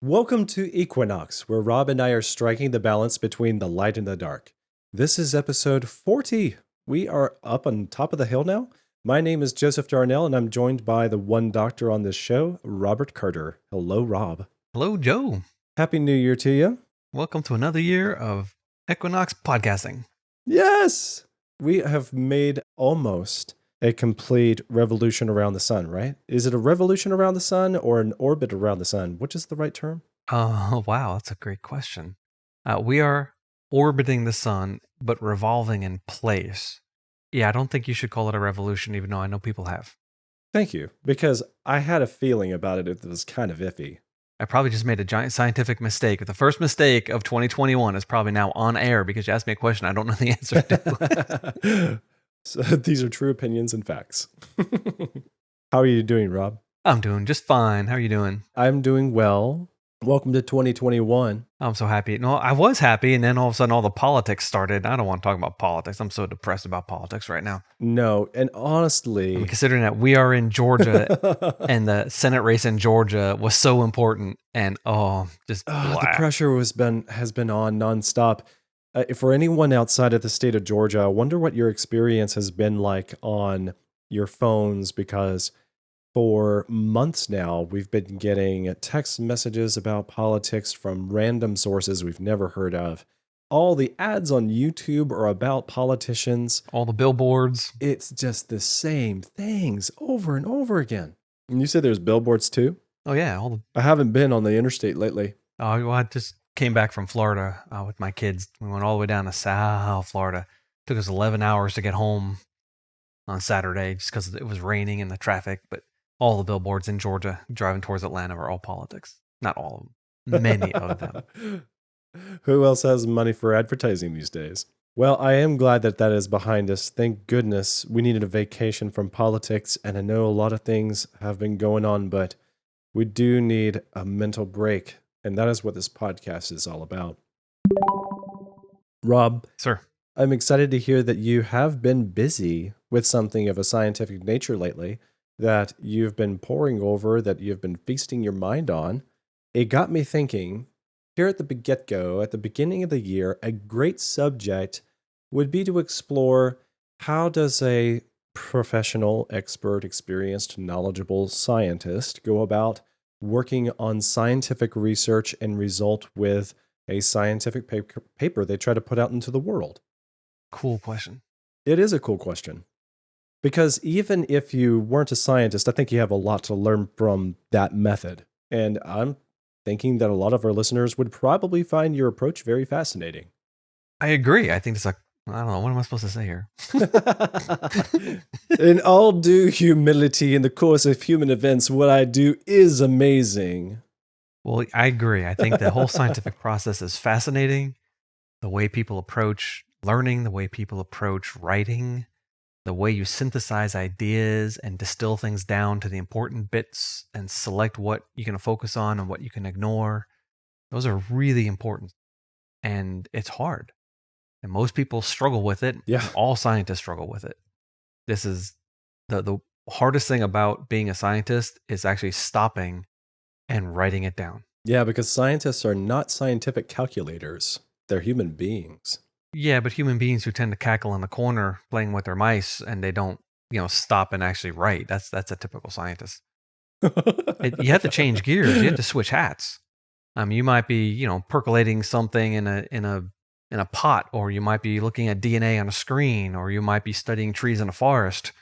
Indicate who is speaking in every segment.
Speaker 1: Welcome to Equinox, where Rob and I are striking the balance between the light and the dark. This is episode 40. We are up on top of the hill now. My name is Joseph Darnell, and I'm joined by the one doctor on this show, Robert Carter. Hello, Rob.
Speaker 2: Hello, Joe.
Speaker 1: Happy New Year to you.
Speaker 2: Welcome to another year of Equinox podcasting.
Speaker 1: Yes! We have made almost a complete revolution around the sun, right? Is it a revolution around the sun or an orbit around the sun? Which is the right term?
Speaker 2: Oh, wow. That's a great question. We are orbiting the sun, but revolving in place. Yeah, I don't think you should call it a revolution, even though I know people have.
Speaker 1: Thank you, because I had a feeling about it. It was kind of iffy.
Speaker 2: I probably just made a giant scientific mistake. The first mistake of 2021 is probably now on air because you asked me a question I don't know the answer to.
Speaker 1: So these are true opinions and facts. How are you doing, Rob?
Speaker 2: I'm doing just fine. How are you doing?
Speaker 1: I'm doing well. Welcome to 2021.
Speaker 2: I'm so happy. No, I was happy, and then all of a sudden all the politics started. I don't want to talk about politics. I'm so depressed about politics right now.
Speaker 1: No, and honestly...
Speaker 2: Considering that we are in Georgia and the Senate race in Georgia was so important, and
Speaker 1: the pressure has been on nonstop. For anyone outside of the state of Georgia, I wonder what your experience has been like on your phones, because for months now, we've been getting text messages about politics from random sources we've never heard of. All the ads on YouTube are about politicians.
Speaker 2: All the billboards.
Speaker 1: It's just the same things over and over again. And you said there's billboards too?
Speaker 2: Oh, yeah.
Speaker 1: I haven't been on the interstate lately.
Speaker 2: Oh, well, I just came back from Florida with my kids. We went all the way down to South Florida. It took us 11 hours to get home on Saturday just because it was raining and the traffic, but all the billboards in Georgia driving towards Atlanta are all politics. Not all of them. Many of them.
Speaker 1: Who else has money for advertising these days? Well, I am glad that is behind us. Thank goodness. We needed a vacation from politics, and I know a lot of things have been going on, but we do need a mental break, and that is what this podcast is all about. Rob.
Speaker 2: Sir.
Speaker 1: I'm excited to hear that you have been busy with something of a scientific nature lately, that you've been poring over, that you've been feasting your mind on. It got me thinking, here at the get-go, at the beginning of the year, a great subject would be to explore how does a professional, expert, experienced, knowledgeable scientist go about working on scientific research and result with a scientific paper they try to put out into the world.
Speaker 2: Cool question.
Speaker 1: It is a cool question. Because even if you weren't a scientist, I think you have a lot to learn from that method. And I'm thinking that a lot of our listeners would probably find your approach very fascinating.
Speaker 2: I agree. I think it's I don't know, what am I supposed to say here?
Speaker 1: In all due humility, in the course of human events, what I do is amazing.
Speaker 2: Well, I agree. I think the whole scientific process is fascinating. The way people approach learning, the way people approach writing, the way you synthesize ideas and distill things down to the important bits and select what you can focus on and what you can ignore. Those are really important. And it's hard. And most people struggle with it.
Speaker 1: Yeah.
Speaker 2: All scientists struggle with it. This is the hardest thing about being a scientist is actually stopping and writing it down.
Speaker 1: Yeah, because scientists are not scientific calculators. They're human beings.
Speaker 2: Yeah, but human beings who tend to cackle in the corner playing with their mice and they don't, stop and actually write. That's a typical scientist. You have to change gears. You have to switch hats. You might be, percolating something in a pot, or you might be looking at DNA on a screen, or you might be studying trees in a forest,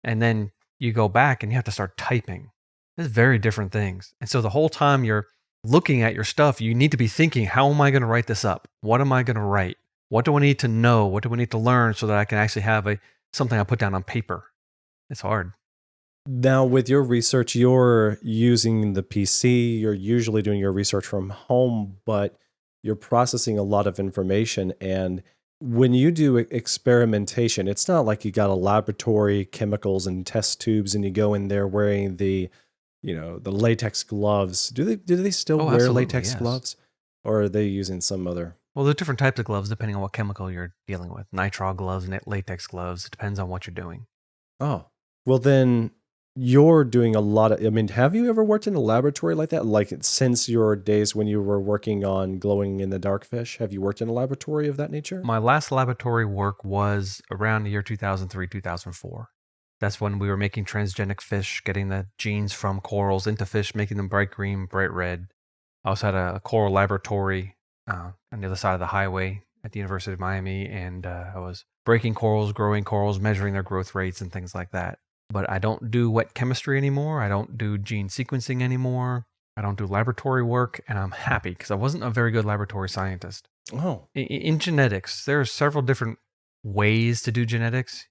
Speaker 2: and then you go back and you have to start typing. It's very different things. And so the whole time you're looking at your stuff, you need to be thinking, how am I going to write this up? What am I going to write? What do I need to know? What do I need to learn so that I can actually have something I put down on paper? It's hard.
Speaker 1: Now, with your research, you're using the PC. You're usually doing your research from home, but you're processing a lot of information. And when you do experimentation, it's not like you got a laboratory, chemicals, and test tubes, and you go in there wearing the latex gloves. Do they still wear latex gloves, or are they using some other?
Speaker 2: Well, there are different types of gloves depending on what chemical you're dealing with. Nitrile gloves, latex gloves. It depends on what you're doing.
Speaker 1: Oh, well then, you're doing a lot of, I mean, have you ever worked in a laboratory like that? Like since your days when you were working on glowing in the dark fish, have you worked in a laboratory of that nature?
Speaker 2: My last laboratory work was around the year 2003, 2004. That's when we were making transgenic fish, getting the genes from corals into fish, making them bright green, bright red. I also had a coral laboratory on the other side of the highway at the University of Miami, and I was breaking corals, growing corals, measuring their growth rates and things like that. But I don't do wet chemistry anymore. I don't do gene sequencing anymore. I don't do laboratory work, and I'm happy because I wasn't a very good laboratory scientist.
Speaker 1: Oh,
Speaker 2: In genetics, there are several different ways to do genetics.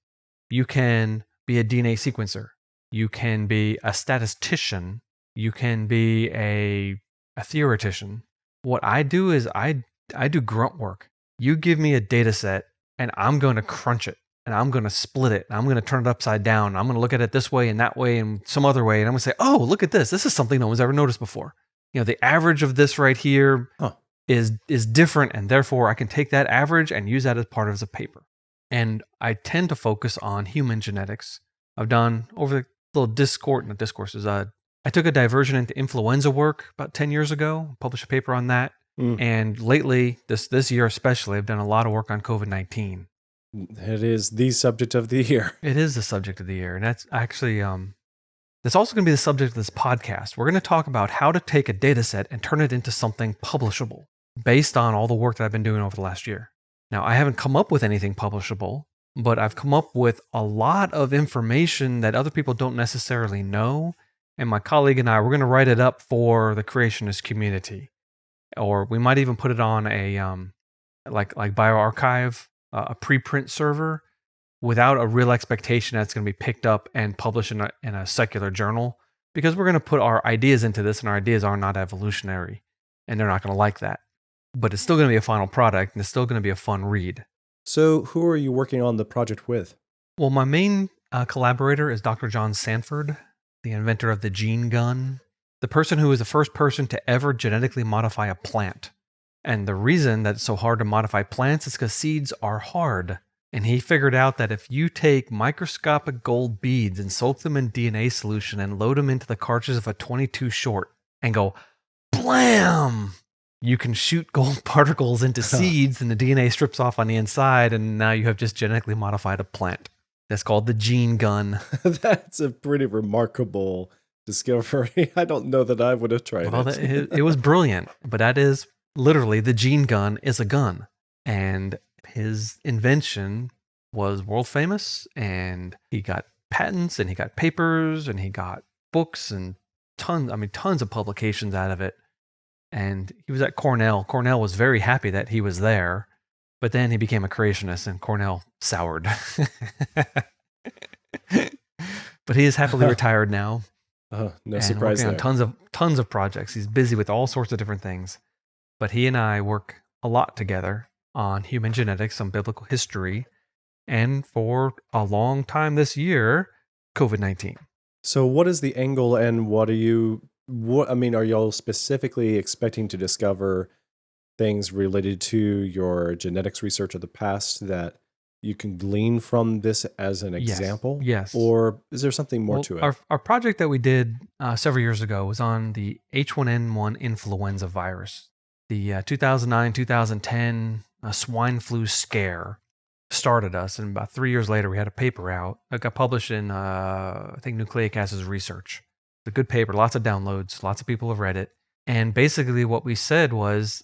Speaker 2: You can be a DNA sequencer. You can be a statistician. You can be a theoretician. What I do is I do grunt work. You give me a data set and I'm going to crunch it and I'm going to split it. And I'm going to turn it upside down. I'm going to look at it this way and that way and some other way. And I'm going to say, oh, look at this. This is something no one's ever noticed before. You know, the average of this right here
Speaker 1: huh.
Speaker 2: is different. And therefore I can take that average and use that as part of the paper. And I tend to focus on human genetics. I've done over the little discourses. I took a diversion into influenza work about 10 years ago, published a paper on that. And lately, this year especially, I've done a lot of work on COVID-19.
Speaker 1: It is the subject of the year.
Speaker 2: It is the subject of the year. And that's actually, that's also going to be the subject of this podcast. We're going to talk about how to take a data set and turn it into something publishable based on all the work that I've been doing over the last year. Now, I haven't come up with anything publishable, but I've come up with a lot of information that other people don't necessarily know. And my colleague and I, we're going to write it up for the creationist community. Or we might even put it on a like bioarchive, a preprint server, without a real expectation that it's going to be picked up and published in a secular journal, because we're going to put our ideas into this, and our ideas are not evolutionary, and they're not going to like that. But it's still going to be a final product, and it's still going to be a fun read.
Speaker 1: So, who are you working on the project with?
Speaker 2: Well, my main collaborator is Dr. John Sanford, the inventor of the gene gun, the person who was the first person to ever genetically modify a plant. And the reason that it's so hard to modify plants is because seeds are hard. And he figured out that if you take microscopic gold beads and soak them in DNA solution and load them into the cartridge of a 22 short and go blam, you can shoot gold particles into seeds and the DNA strips off on the inside, and now you have just genetically modified a plant. That's called the gene gun.
Speaker 1: That's a pretty remarkable discovery. I don't know that I would have tried it.
Speaker 2: It was brilliant, but that is literally, the gene gun is a gun. And his invention was world famous, and he got patents and he got papers and he got books and tons of publications out of it. And he was at Cornell. Cornell was very happy that he was there, but then he became a creationist and Cornell soured. But he is happily retired now.
Speaker 1: No surprise
Speaker 2: working on tons of projects. He's busy with all sorts of different things. But he and I work a lot together on human genetics, on biblical history, and for a long time this year, COVID-19.
Speaker 1: So what is the angle, and are y'all specifically expecting to discover things related to your genetics research of the past that you can glean from this as an example?
Speaker 2: Yes.
Speaker 1: Or is there something more to it?
Speaker 2: Our project that we did several years ago was on the H1N1 influenza virus. The 2009-2010 swine flu scare started us, and about 3 years later, we had a paper out. It got published in, I think, Nucleic Acids Research. It's a good paper, lots of downloads, lots of people have read it. And basically what we said was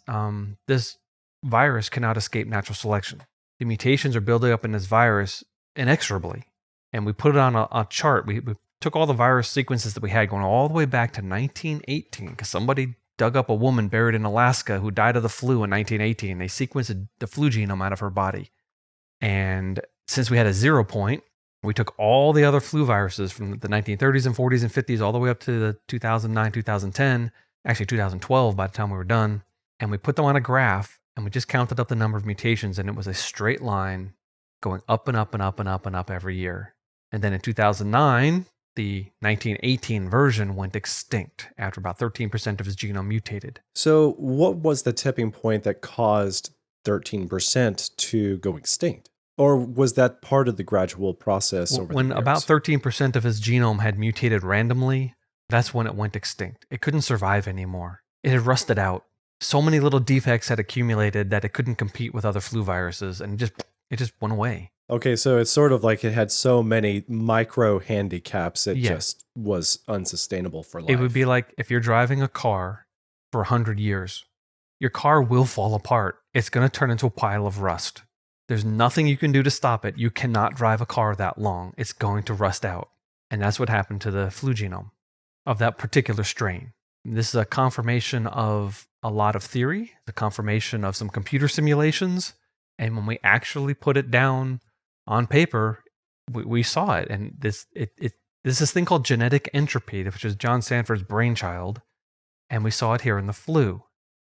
Speaker 2: this virus cannot escape natural selection. The mutations are building up in this virus inexorably. And we put it on a chart. We took all the virus sequences that we had going all the way back to 1918, because somebody dug up a woman buried in Alaska who died of the flu in 1918. They sequenced the flu genome out of her body. And since we had a 0 point, we took all the other flu viruses from the 1930s and 40s and 50s all the way up to the 2009, 2010, actually 2012 by the time we were done. And we put them on a graph, and we just counted up the number of mutations, and it was a straight line going up and up and up and up and up every year. And then in 2009, the 1918 version went extinct after about 13% of its genome mutated.
Speaker 1: So what was the tipping point that caused 13% to go extinct? Or was that part of the gradual process over the
Speaker 2: When about
Speaker 1: years?
Speaker 2: 13% of his genome had mutated randomly, that's when it went extinct. It couldn't survive anymore. It had rusted out. So many little defects had accumulated that it couldn't compete with other flu viruses, and it just went away.
Speaker 1: Okay, so it's sort of like it had so many micro handicaps, it
Speaker 2: Yeah.
Speaker 1: just was unsustainable for
Speaker 2: It would be
Speaker 1: life.
Speaker 2: like if you're driving a car for 100 years, your car will fall apart. It's going to turn into a pile of rust. There's nothing you can do to stop it. You cannot drive a car that long. It's going to rust out. And that's what happened to the flu genome of that particular strain. This is a confirmation of a lot of theory, the confirmation of some computer simulations. And when we actually put it down on paper, we saw it. And there's this thing called genetic entropy, which is John Sanford's brainchild. And we saw it here in the flu.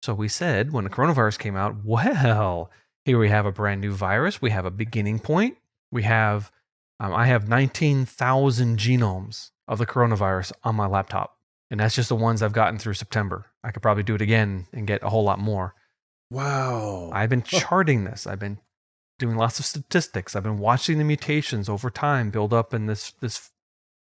Speaker 2: So we said when the coronavirus came out, well, here we have a brand new virus. We have a beginning point. We have, I have 19,000 genomes of the coronavirus on my laptop. And that's just the ones I've gotten through September. I could probably do it again and get a whole lot more.
Speaker 1: Wow.
Speaker 2: I've been charting this. I've been doing lots of statistics. I've been watching the mutations over time build up in this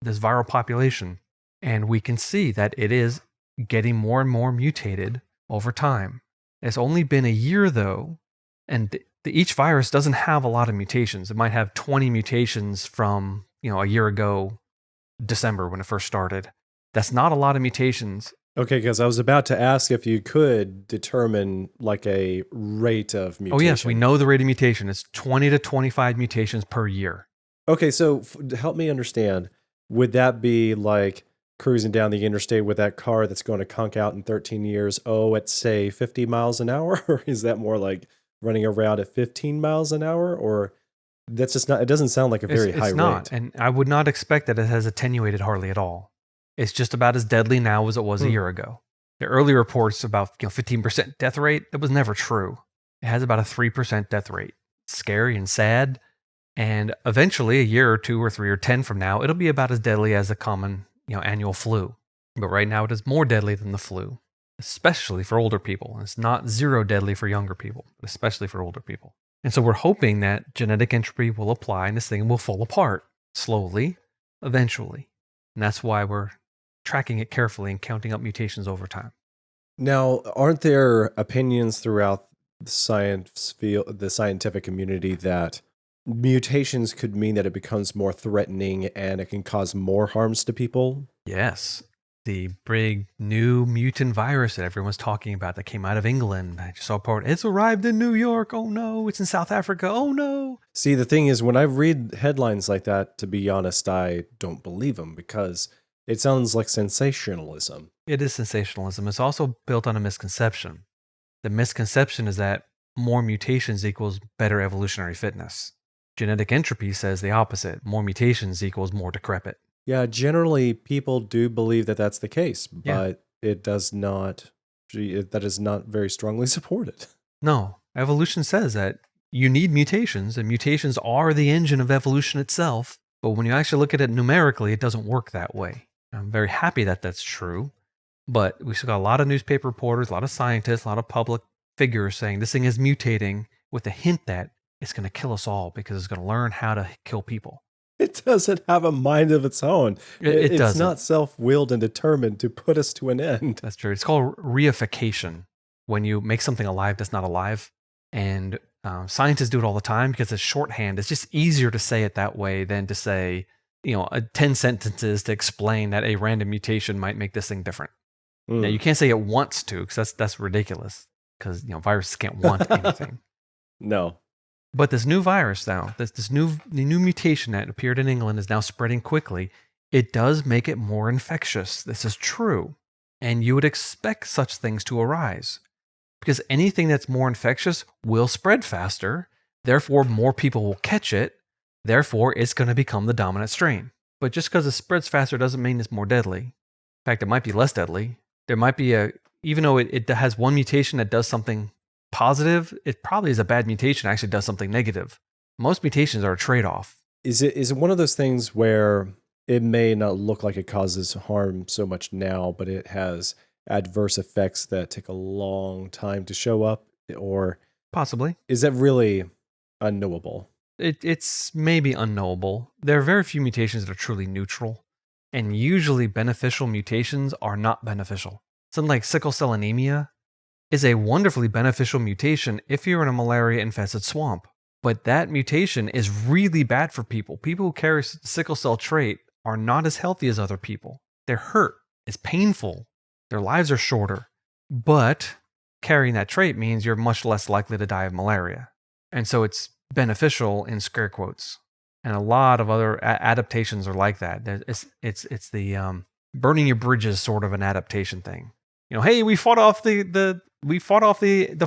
Speaker 2: viral population. And we can see that it is getting more and more mutated over time. It's only been a year though, and each virus doesn't have a lot of mutations. It might have 20 mutations from, a year ago, December when it first started. That's not a lot of mutations.
Speaker 1: Okay, because I was about to ask if you could determine like a rate of mutation.
Speaker 2: Oh yes, we know the rate of mutation. It's 20 to 25 mutations per year.
Speaker 1: Okay, so help me understand. Would that be like cruising down the interstate with that car that's going to conk out in 13 years, at say 50 miles an hour? Or is that more like running around at 15 miles an hour? Or that's just not, it doesn't sound like a very high
Speaker 2: It's not,
Speaker 1: rate.
Speaker 2: and I would not expect that it has attenuated hardly at all. It's just about as deadly now as it was a year ago. The early reports about 15% death rate, that was never true. It has about a 3% death rate. Scary and sad. And eventually, a year or 2 or 3 or 10 from now, it'll be about as deadly as a common annual flu. But right now, it is more deadly than the flu, especially for older people. And it's not zero deadly for younger people, but especially for older people. And so we're hoping that genetic entropy will apply and this thing will fall apart slowly, eventually. And that's why we're tracking it carefully and counting up mutations over time.
Speaker 1: Now, aren't there opinions throughout the science field, the scientific community, that mutations could mean that it becomes more threatening and it can cause more harms to people?
Speaker 2: Yes. The big new mutant virus that everyone's talking about that came out of England. I just saw a report. It's arrived in New York. Oh no. It's in South Africa. Oh no.
Speaker 1: See, the thing is, when I read headlines like that, to be honest, I don't believe them because it sounds like sensationalism.
Speaker 2: It is sensationalism. It's also built on a misconception. The misconception is that more mutations equals better evolutionary fitness. Genetic entropy says the opposite. More mutations equals more decrepit.
Speaker 1: Yeah, generally people do believe that that's the case, but it does not, that is not very strongly supported.
Speaker 2: No, evolution says that you need mutations, and mutations are the engine of evolution itself. But when you actually look at it numerically, it doesn't work that way. I'm very happy that that's true. But we still got a lot of newspaper reporters, a lot of scientists, a lot of public figures saying this thing is mutating with the hint that it's going to kill us all because it's going to learn how to kill people.
Speaker 1: It doesn't have a mind of its own.
Speaker 2: It
Speaker 1: It's
Speaker 2: doesn't.
Speaker 1: not self-willed and determined to put us to an end.
Speaker 2: That's true. It's called reification, when you make something alive that's not alive. And scientists do it all the time because it's shorthand. It's just easier to say it that way than to say, 10 sentences to explain that a random mutation might make this thing different. Now, you can't say it wants to because that's ridiculous because, viruses can't want anything.
Speaker 1: No.
Speaker 2: But this new virus now, this new mutation that appeared in England is now spreading quickly. It does make it more infectious. This is true. And you would expect such things to arise because anything that's more infectious will spread faster. Therefore, more people will catch it. Therefore, it's going to become the dominant strain. But just because it spreads faster doesn't mean it's more deadly. In fact, it might be less deadly. There might be even though it has one mutation that does something positive, it probably is a bad mutation, actually does something negative. Most mutations are a trade-off.
Speaker 1: Is it one of those things where it may not look like it causes harm so much now, but it has adverse effects that take a long time to show up? Or
Speaker 2: Possibly.
Speaker 1: is that really unknowable?
Speaker 2: It's maybe unknowable. There are very few mutations that are truly neutral, and usually beneficial mutations are not beneficial. Something like sickle cell anemia is a wonderfully beneficial mutation if you're in a malaria-infested swamp. But that mutation is really bad for people. People who carry the sickle cell trait are not as healthy as other people. They're hurt. It's painful. Their lives are shorter. But carrying that trait means you're much less likely to die of malaria. And so it's beneficial in scare quotes. And a lot of other adaptations are like that. It's the burning your bridges sort of an adaptation thing. Hey, we fought off the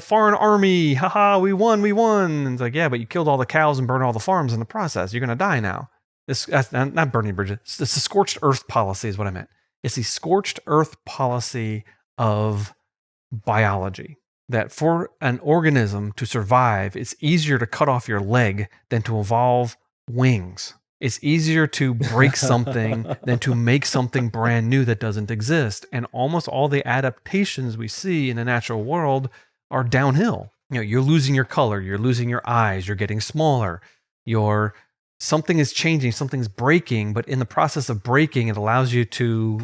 Speaker 2: foreign army. Haha, we won. And it's like, yeah, but you killed all the cows and burned all the farms in the process. You're going to die now. That's not burning bridges. It's the scorched earth policy is what I meant. It's the scorched earth policy of biology. That for an organism to survive, it's easier to cut off your leg than to evolve wings. It's easier to break something than to make something brand new that doesn't exist. And almost all the adaptations we see in the natural world are downhill. You're losing your color, you're losing your eyes, you're getting smaller, something is changing, something's breaking, but in the process of breaking, it allows you to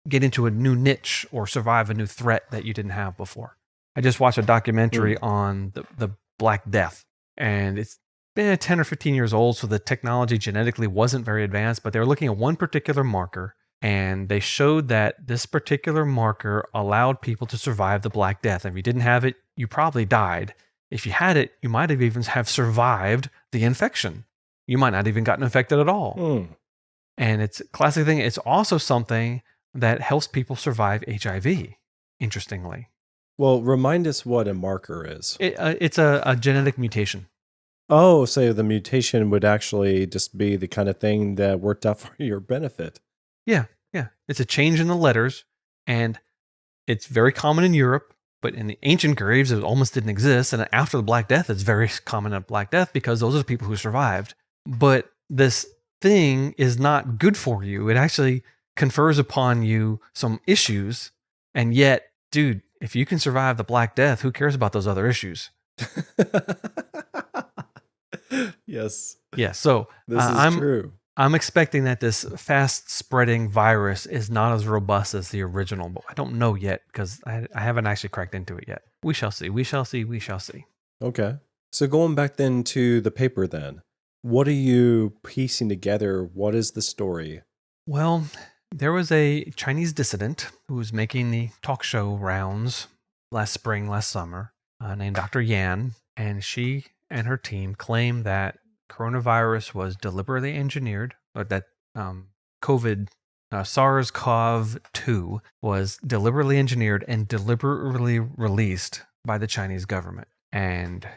Speaker 2: get into a new niche or survive a new threat that you didn't have before. I just watched a documentary on the Black Death, and it's been 10 or 15 years old, so the technology genetically wasn't very advanced, but they were looking at one particular marker, and they showed that this particular marker allowed people to survive the Black Death. If you didn't have it, you probably died. If you had it, you might have even have survived the infection. You might not even gotten infected at all. And it's a classic thing. It's also something that helps people survive HIV, interestingly.
Speaker 1: Well, remind us what a marker is.
Speaker 2: It's a genetic mutation.
Speaker 1: Oh, so the mutation would actually just be the kind of thing that worked out for your benefit.
Speaker 2: Yeah. It's a change in the letters, and it's very common in Europe, but in the ancient graves, it almost didn't exist. And after the Black Death, it's very common at Black Death because those are the people who survived. But this thing is not good for you. It actually confers upon you some issues. And yet, dude, if you can survive the Black Death, who cares about those other issues?
Speaker 1: Yes.
Speaker 2: Yeah. So
Speaker 1: this is true.
Speaker 2: I'm expecting that this fast spreading virus is not as robust as the original, but I don't know yet because I haven't actually cracked into it yet. We shall see.
Speaker 1: Okay. So going back then to the paper then, what are you piecing together? What is the story?
Speaker 2: Well, there was a Chinese dissident who was making the talk show rounds last summer, named Dr. Yan, and she and her team claimed that coronavirus was deliberately engineered, or that SARS-CoV-2 was deliberately engineered and deliberately released by the Chinese government. And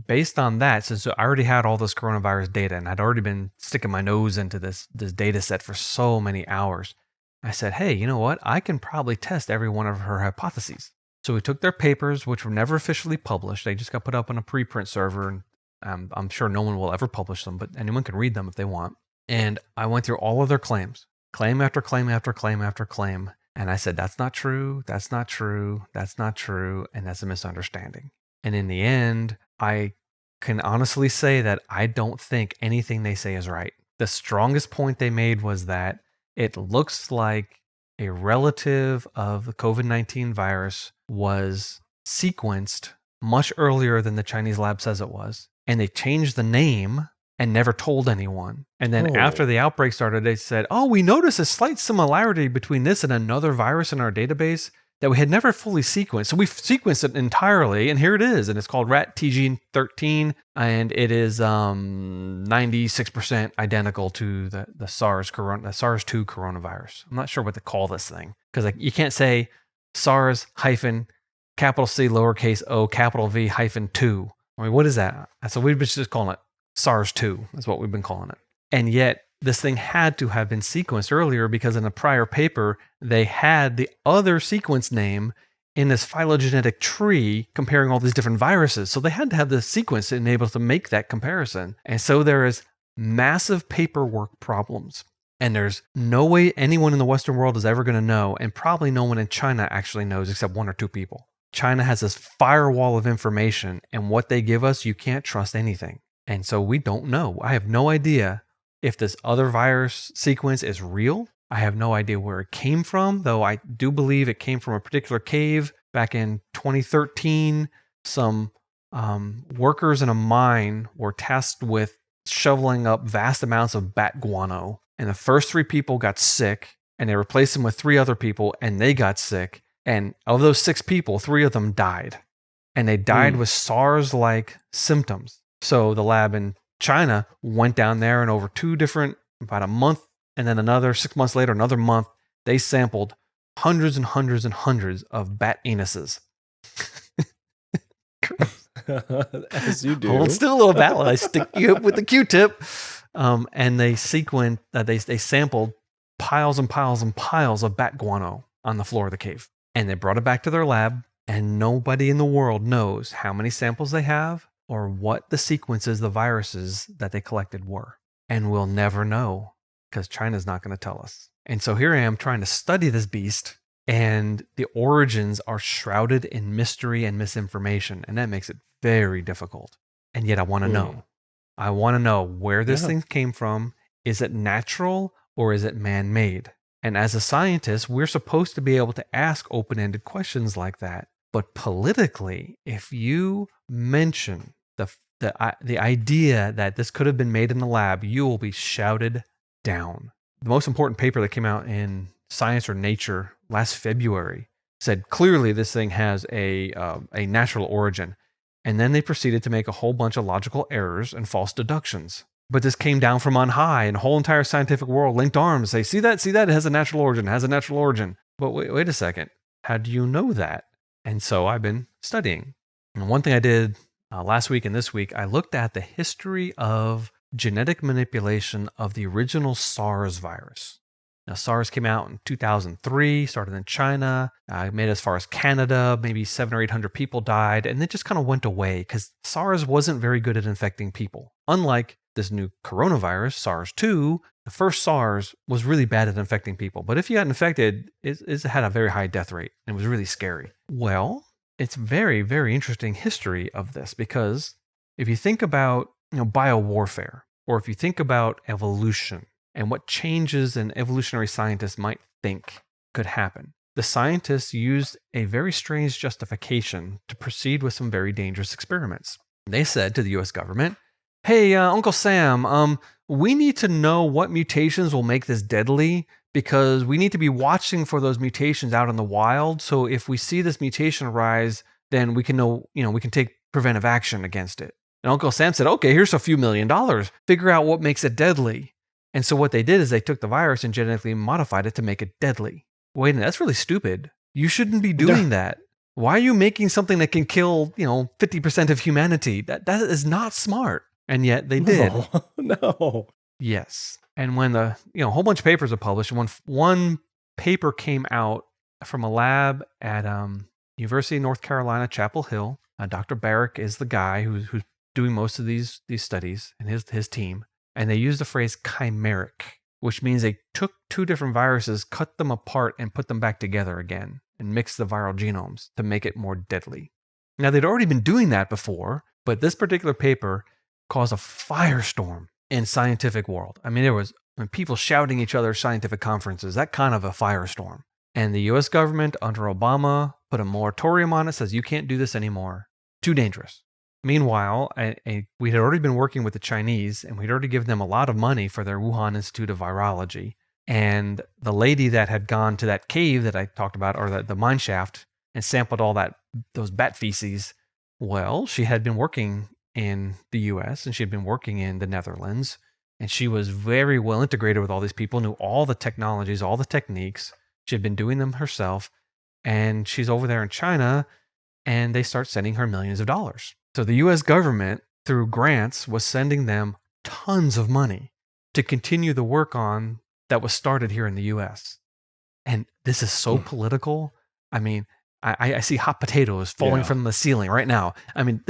Speaker 2: based on that, since I already had all this coronavirus data and I'd already been sticking my nose into this data set for so many hours, I said, hey, you know what? I can probably test every one of her hypotheses. So we took their papers, which were never officially published. They just got put up on a preprint server, and I'm sure no one will ever publish them, but anyone can read them if they want. And I went through all of their claims, claim after claim after claim after claim. And I said, that's not true, that's not true, that's not true, and that's a misunderstanding. And in the end, I can honestly say that I don't think anything they say is right. The strongest point they made was that it looks like a relative of the COVID-19 virus was sequenced much earlier than the Chinese lab says it was. And they changed the name and never told anyone. And then after the outbreak started, they said, oh, we noticed a slight similarity between this and another virus in our database that we had never fully sequenced. So we've sequenced it entirely, and here it is. And it's called rat TG13, and it is 96% identical to the SARS-2 coronavirus. I'm not sure what to call this thing, because you can't say SARS hyphen capital C lowercase o capital V hyphen 2. I mean, what is that? So we've been just calling it SARS-2. That's what we've been calling it. And yet, this thing had to have been sequenced earlier because in a prior paper, they had the other sequence name in this phylogenetic tree comparing all these different viruses. So they had to have the sequence to enable us to make that comparison. And so there is massive paperwork problems. And there's no way anyone in the Western world is ever going to know, and probably no one in China actually knows except one or two people. China has this firewall of information, and what they give us, you can't trust anything. And so we don't know. I have no idea if this other virus sequence is real. I have no idea where it came from, though I do believe it came from a particular cave back in 2013. Some workers in a mine were tasked with shoveling up vast amounts of bat guano. And the first 3 people got sick, and they replaced them with 3 other people, and they got sick. And of those 6 people, 3 of them died. And they died with SARS-like symptoms. So the lab in China went down there, and over 2 different, about a month, and then another 6 months later, another month, they sampled hundreds and hundreds and hundreds of bat anuses.
Speaker 1: As you do.
Speaker 2: Hold still a little bat while I stick you up with the Q-tip. And they sequenced, they sampled piles and piles and piles of bat guano on the floor of the cave. And they brought it back to their lab, and nobody in the world knows how many samples they have or what the sequences, the viruses that they collected were. And we'll never know because China's not going to tell us. And so here I am trying to study this beast, and the origins are shrouded in mystery and misinformation, and that makes it very difficult. And yet I want to know. I want to know where this thing came from. Is it natural or is it man-made? And as a scientist, we're supposed to be able to ask open-ended questions like that. But politically, if you mention the idea that this could have been made in the lab, you will be shouted down. The most important paper that came out in Science or Nature last February said clearly this thing has a natural origin. And then they proceeded to make a whole bunch of logical errors and false deductions. But this came down from on high, and the whole entire scientific world linked arms. Say, see that, it has a natural origin, it has a natural origin. But wait a second, how do you know that? And so I've been studying. And one thing I did last week and this week, I looked at the history of genetic manipulation of the original SARS virus. Now, SARS came out in 2003, started in China, made it as far as Canada, maybe 700 or 800 people died, and it just kind of went away because SARS wasn't very good at infecting people. Unlike this new coronavirus, SARS-2, the first SARS was really bad at infecting people. But if you got infected, it had a very high death rate, and it was really scary. Well, it's very, very interesting history of this, because if you think about biowarfare, or if you think about evolution, and what changes an evolutionary scientist might think could happen, the scientists used a very strange justification to proceed with some very dangerous experiments. They said to the US government, hey, Uncle Sam, we need to know what mutations will make this deadly, because we need to be watching for those mutations out in the wild. So if we see this mutation arise, then we can know, we can take preventive action against it. And Uncle Sam said, okay, here's a few $1 million. Figure out what makes it deadly. And so what they did is they took the virus and genetically modified it to make it deadly. Wait a minute, that's really stupid. You shouldn't be doing that. Why are you making something that can kill, 50% of humanity? That is not smart. And yet they did.
Speaker 1: No.
Speaker 2: Yes. And when a whole bunch of papers are published, one paper came out from a lab at University of North Carolina, Chapel Hill. Dr. Barrick is the guy who's doing most of these studies, and his team. And they used the phrase chimeric, which means they took 2 different viruses, cut them apart, and put them back together again, and mixed the viral genomes to make it more deadly. Now, they'd already been doing that before, but this particular paper caused a firestorm in scientific world. I mean, there was people shouting each other at scientific conferences, that kind of a firestorm. And the US government under Obama put a moratorium on it, says you can't do this anymore. Too dangerous. Meanwhile, we had already been working with the Chinese, and we'd already given them a lot of money for their Wuhan Institute of Virology. And the lady that had gone to that cave that I talked about, or the mine shaft, and sampled all those bat feces, well, she had been working in the US, and she had been working in the Netherlands, and she was very well integrated with all these people, knew all the technologies, all the techniques. She had been doing them herself, and she's over there in China, and they start sending her millions of dollars. So the US government, through grants, was sending them tons of money to continue the work on that was started here in the US. And this is so political. I mean, I see hot potatoes falling from the ceiling right now. I mean,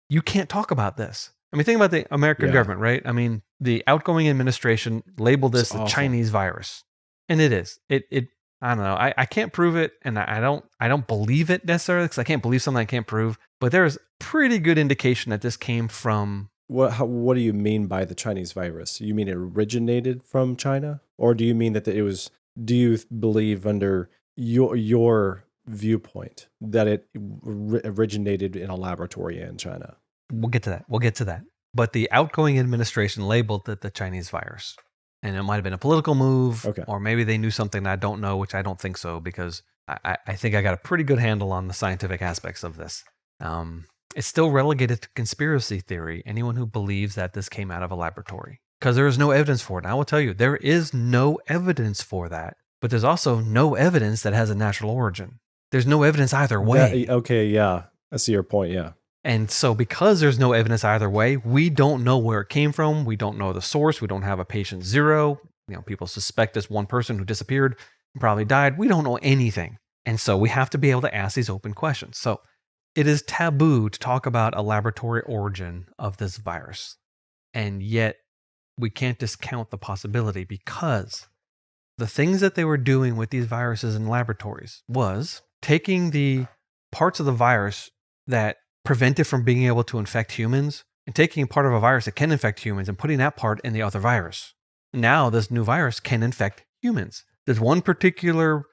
Speaker 2: you can't talk about this. I mean, think about the American government, right? I mean, the outgoing administration labeled this the Chinese virus. And it is. I don't know. I can't prove it, and I don't believe it necessarily, because I can't believe something I can't prove. But there's pretty good indication that this came from
Speaker 1: what do you mean by the Chinese virus? You mean it originated from China, or do you mean that it was? Do you believe under your viewpoint that it originated in a laboratory in China?
Speaker 2: We'll get to that. We'll get to that. But the outgoing administration labeled it the Chinese virus. And it might have been a political move,
Speaker 1: Okay.
Speaker 2: or maybe they knew something I don't know, which I don't think so, because I think I got a pretty good handle on the scientific aspects of this. It's still relegated to conspiracy theory, anyone who believes that this came out of a laboratory, because there is no evidence for it. And I will tell you, there is no evidence for that, but there's also no evidence that has a natural origin. There's no evidence either way.
Speaker 1: Okay, yeah. I see your point, yeah.
Speaker 2: And so because there's no evidence either way, we don't know where it came from. We don't know the source. We don't have a patient zero. People suspect this one person who disappeared and probably died. We don't know anything. And so we have to be able to ask these open questions. So it is taboo to talk about a laboratory origin of this virus. And yet we can't discount the possibility, because the things that they were doing with these viruses in laboratories was taking the parts of the virus that prevent it from being able to infect humans, and taking part of a virus that can infect humans and putting that part in the other virus. Now this new virus can infect humans. There's one particular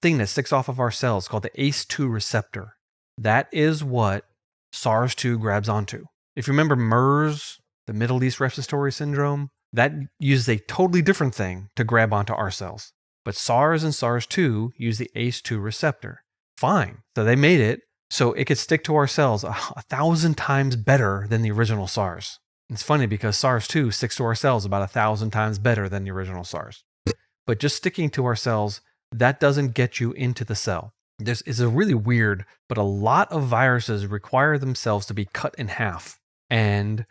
Speaker 2: thing that sticks off of our cells called the ACE2 receptor. That is what SARS-2 grabs onto. If you remember MERS, the Middle East Respiratory Syndrome, that uses a totally different thing to grab onto our cells. But SARS and SARS-2 use the ACE2 receptor. Fine. So they made it so it could stick to our cells 1,000 times better than the original SARS. It's funny because SARS-2 sticks to our cells about 1,000 times better than the original SARS. But just sticking to our cells, that doesn't get you into the cell. This is a really weird, but a lot of viruses require themselves to be cut in half. And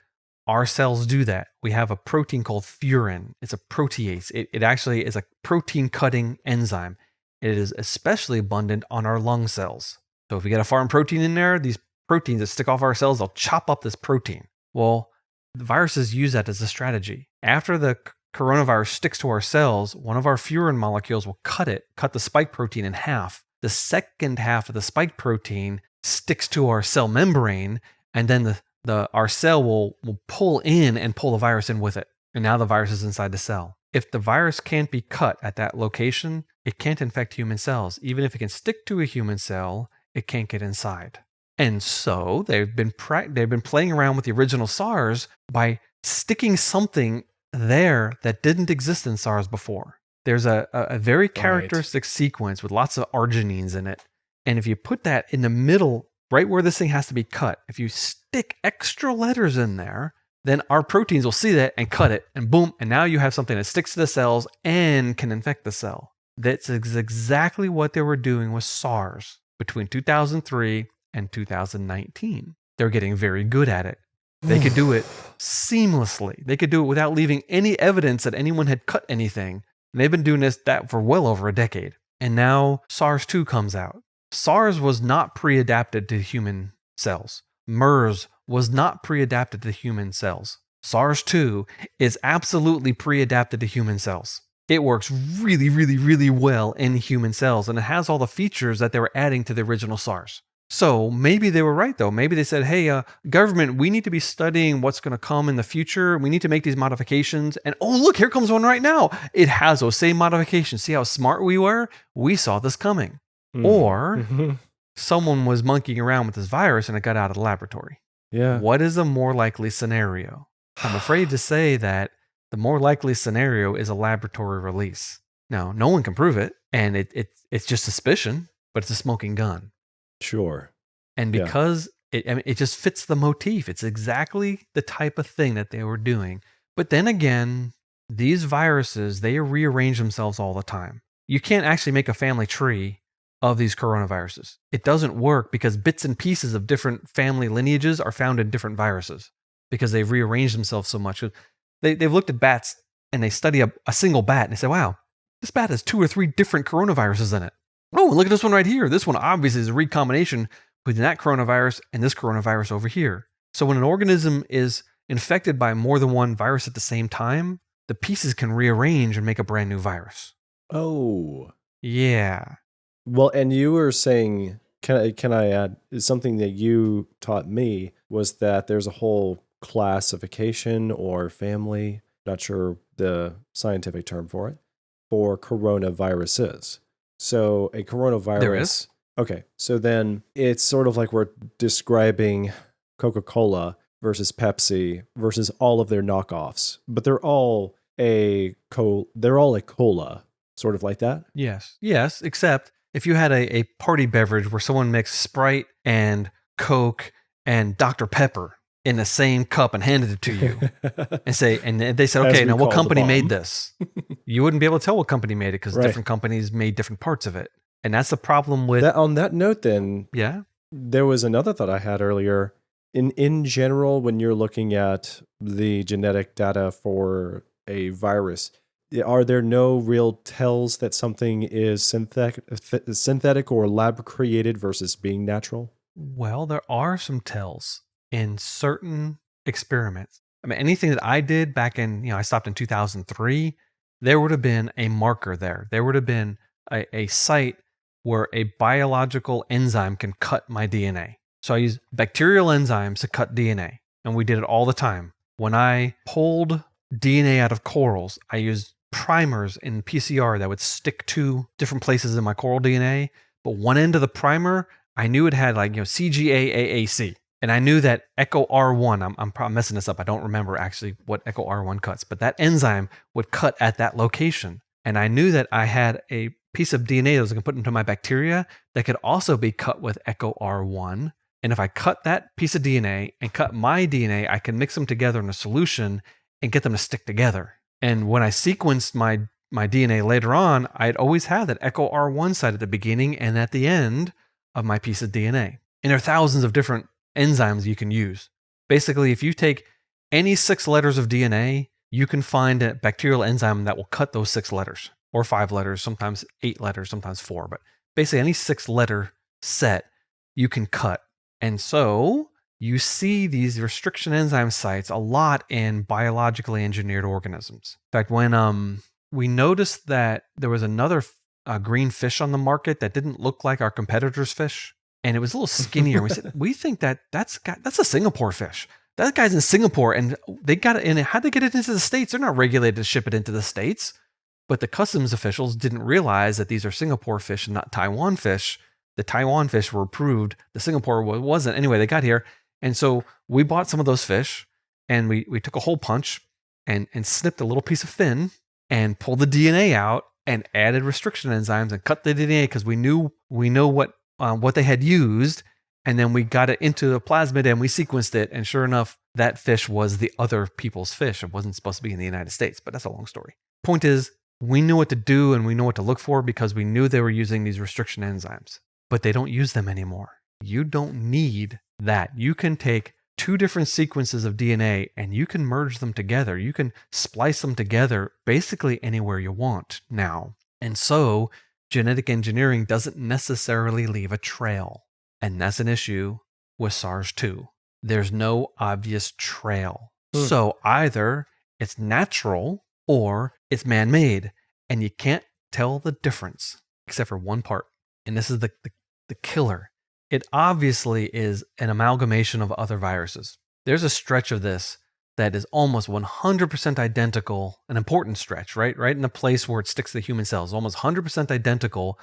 Speaker 2: our cells do that. We have a protein called furin. It's a protease. It actually is a protein cutting enzyme. It is especially abundant on our lung cells. So if we get a foreign protein in there, these proteins that stick off our cells, they'll chop up this protein. Well, the viruses use that as a strategy. After the coronavirus sticks to our cells, one of our furin molecules will cut the spike protein in half. The second half of the spike protein sticks to our cell membrane, and then our cell will pull in and pull the virus in with it. And now the virus is inside the cell. If the virus can't be cut at that location, it can't infect human cells. Even if it can stick to a human cell, it can't get inside. And so they've been playing around with the original SARS by sticking something there that didn't exist in SARS before. There's a very characteristic sequence with lots of arginines in it. And if you put that in the middle, right where this thing has to be cut, if you stick extra letters in there, then our proteins will see that and cut it, and boom, and now you have something that sticks to the cells and can infect the cell. That's exactly what they were doing with SARS between 2003 and 2019. They're getting very good at it. They could do it seamlessly. They could do it without leaving any evidence that anyone had cut anything. And they've been doing that for well over a decade. And now SARS-2 comes out. SARS was not pre-adapted to human cells. MERS was not pre-adapted to human cells. SARS-2 is absolutely pre-adapted to human cells. It works really, really, really well in human cells, and it has all the features that they were adding to the original SARS. So maybe they were right, though. Maybe they said, hey, government, we need to be studying what's going to come in the future. We need to make these modifications. And oh, look, here comes one right now. It has those same modifications. See how smart we were? We saw this coming. Or someone was monkeying around with this virus and it got out of the laboratory.
Speaker 1: Yeah.
Speaker 2: What is a more likely scenario? I'm afraid to say that the more likely scenario is a laboratory release. Now, no one can prove it, and it's just suspicion, but it's a smoking gun.
Speaker 1: Sure.
Speaker 2: And because it just fits the motif. It's exactly the type of thing that they were doing. But then again, these viruses, they rearrange themselves all the time. You can't actually make a family tree of these coronaviruses. It doesn't work because bits and pieces of different family lineages are found in different viruses because they've rearranged themselves so much. They've looked at bats and they study a single bat and they say, wow, this bat has 2 or 3 different coronaviruses in it. Oh, and look at this one right here. This one obviously is a recombination between that coronavirus and this coronavirus over here. So when an organism is infected by more than one virus at the same time, the pieces can rearrange and make a brand new virus.
Speaker 1: Oh.
Speaker 2: Yeah.
Speaker 1: Well, and you were saying, can I add, something that you taught me was that there's a whole classification or family, not sure the scientific term for it, for coronaviruses. So a coronavirus.
Speaker 2: There is.
Speaker 1: Okay, so then it's sort of like we're describing Coca-Cola versus Pepsi versus all of their knockoffs, but they're all a cola, sort of like that.
Speaker 2: Yes, except if you had a party beverage where someone mixed Sprite and Coke and Dr. Pepper in the same cup and handed it to you and they said, okay, now what company made this? You wouldn't be able to tell what company made it because different companies made different parts of it. And that's the problem with
Speaker 1: that. On that note, then,
Speaker 2: yeah,
Speaker 1: there was another thought I had earlier. In general, when you're looking at the genetic data for a virus, are there no real tells that something is synthetic or lab created versus being natural?
Speaker 2: Well, there are some tells in certain experiments. I mean, anything that I did back in, I stopped in 2003, there would have been a marker there. There would have been a site where a biological enzyme can cut my DNA. So I use bacterial enzymes to cut DNA, and we did it all the time. When I pulled DNA out of corals, I used primers in PCR that would stick to different places in my coral DNA, but one end of the primer, I knew it had CGAAAC. And I knew that Echo R1, I'm probably messing this up. I don't remember actually what Echo R1 cuts, but that enzyme would cut at that location. And I knew that I had a piece of DNA that was going to put into my bacteria that could also be cut with Echo R1. And if I cut that piece of DNA and cut my DNA, I can mix them together in a solution and get them to stick together. And when I sequenced my DNA later on, I'd always had that Echo R1 site at the beginning and at the end of my piece of DNA. And there are thousands of different enzymes you can use. Basically, if you take any 6 letters of DNA, you can find a bacterial enzyme that will cut those 6 letters, or 5 letters, sometimes 8 letters, sometimes 4. But basically, any 6-letter set you can cut. And so you see these restriction enzyme sites a lot in biologically engineered organisms. In fact, when we noticed that there was another green fish on the market that didn't look like our competitor's fish, and it was a little skinnier. We said, we think that's a Singapore fish. That guy's in Singapore, and they got it. And how they get it into the States? They're not regulated to ship it into the States. But the customs officials didn't realize that these are Singapore fish and not Taiwan fish. The Taiwan fish were approved. The Singapore wasn't. Anyway, they got here, and so we bought some of those fish, and we took a hole punch and snipped a little piece of fin and pulled the DNA out and added restriction enzymes and cut the DNA because we know what they had used, and then we got it into the plasmid and we sequenced it, and sure enough, that fish was the other people's fish. It wasn't supposed to be in the United States, but that's a long story. Point is, we knew what to do and we know what to look for because we knew they were using these restriction enzymes, but they don't use them anymore. You don't need that. You can take 2 different sequences of DNA and you can merge them together. You can splice them together basically anywhere you want now. And so genetic engineering doesn't necessarily leave a trail. And that's an issue with SARS-2. There's no obvious trail. So either it's natural or it's man-made. And you can't tell the difference except for one part. And this is the killer. It obviously is an amalgamation of other viruses. There's a stretch of this that is almost 100% identical, an important stretch, right in the place where it sticks to the human cells, almost 100% identical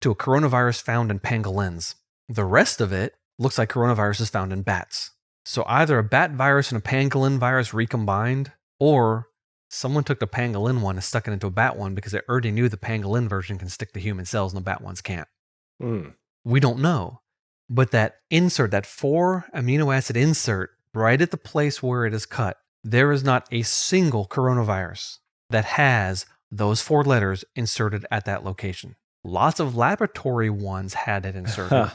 Speaker 2: to a coronavirus found in pangolins. The rest of it looks like coronaviruses found in bats. So either a bat virus and a pangolin virus recombined, or someone took the pangolin one and stuck it into a bat one because they already knew the pangolin version can stick to human cells and the bat ones can't. We don't know. But that insert, that 4 amino acid insert, right at the place where it is cut, there is not a single coronavirus that has those 4 letters inserted at that location. Lots of laboratory ones had it inserted,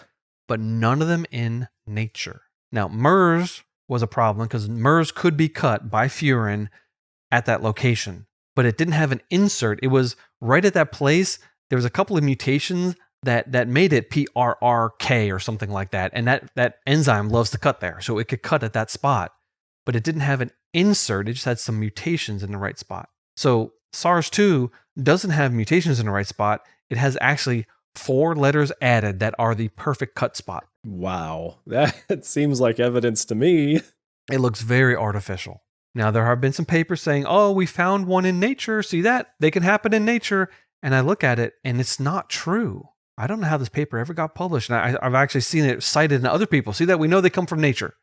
Speaker 2: but none of them in nature. Now, MERS was a problem because MERS could be cut by furin at that location, but it didn't have an insert. It was right at that place. There was a couple of mutations that made it PRRK or something like that. And that enzyme loves to cut there. So it could cut at that spot, but it didn't have an insert. It just had some mutations in the right spot. So SARS-2 doesn't have mutations in the right spot. It has actually 4 letters added that are the perfect cut spot.
Speaker 1: Wow. That seems like evidence to me.
Speaker 2: It looks very artificial. Now, there have been some papers saying, oh, we found one in nature. See that? They can happen in nature. And I look at it and it's not true. I don't know how this paper ever got published. And I've actually seen it cited in other people. See that? We know they come from nature.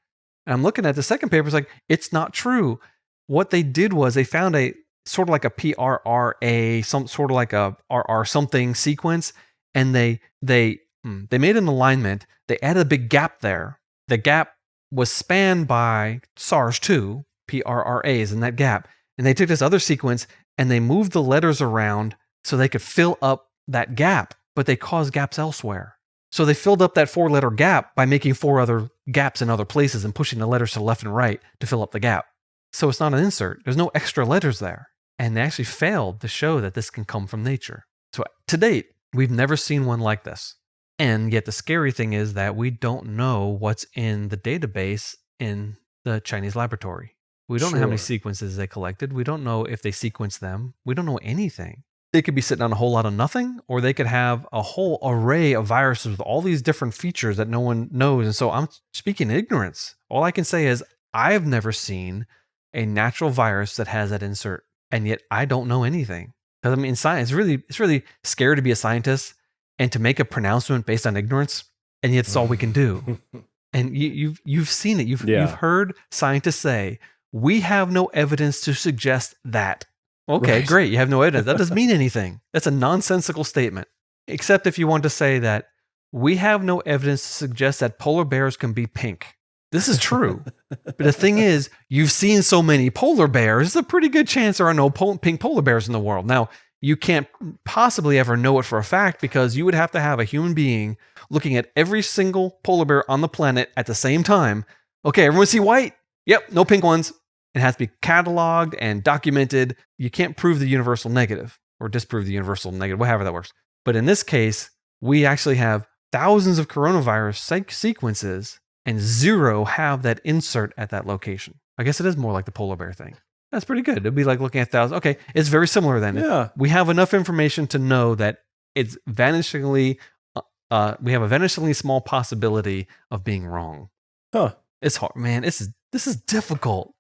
Speaker 2: And I'm looking at the second paper. It's like, it's not true. What they did was they found a sort of like a PRRA, some sort of like a RR something sequence. And they made an alignment. They added a big gap there. The gap was spanned by SARS-2, PRRAs in that gap. And they took this other sequence and they moved the letters around so they could fill up that gap, but they caused gaps elsewhere. So they filled up that 4-letter gap by making 4 other gaps in other places and pushing the letters to the left and right to fill up the gap. So it's not an insert. There's no extra letters there. And they actually failed to show that this can come from nature. So to date, we've never seen one like this. And yet the scary thing is that we don't know what's in the database in the Chinese laboratory. We don't know how many sequences they collected. We don't know if they sequenced them. We don't know anything. They could be sitting on a whole lot of nothing, or they could have a whole array of viruses with all these different features that no one knows. And so I'm speaking ignorance. All I can say is I've never seen a natural virus that has that insert, and yet I don't know anything. Because I mean, in science, it's really scary to be a scientist and to make a pronouncement based on ignorance, and yet it's all we can do. And you've seen it. You've heard scientists say, we have no evidence to suggest that. Okay, great. You have no evidence. That doesn't mean anything. That's a nonsensical statement. Except if you want to say that we have no evidence to suggest that polar bears can be pink. This is true. But the thing is, you've seen so many polar bears, there's a pretty good chance there are no pink polar bears in the world. Now, you can't possibly ever know it for a fact because you would have to have a human being looking at every single polar bear on the planet at the same time. Okay, everyone see white? Yep, no pink ones. It has to be cataloged and documented. You can't prove the universal negative or disprove the universal negative, however that works. But in this case, we actually have thousands of coronavirus sequences and 0 have that insert at that location. I guess it is more like the polar bear thing. That's pretty good. It'd be like looking at thousands. Okay, it's very similar then.
Speaker 1: Yeah.
Speaker 2: We have enough information to know that it's vanishingly, we have a vanishingly small possibility of being wrong.
Speaker 1: Huh.
Speaker 2: It's hard, man. This is difficult.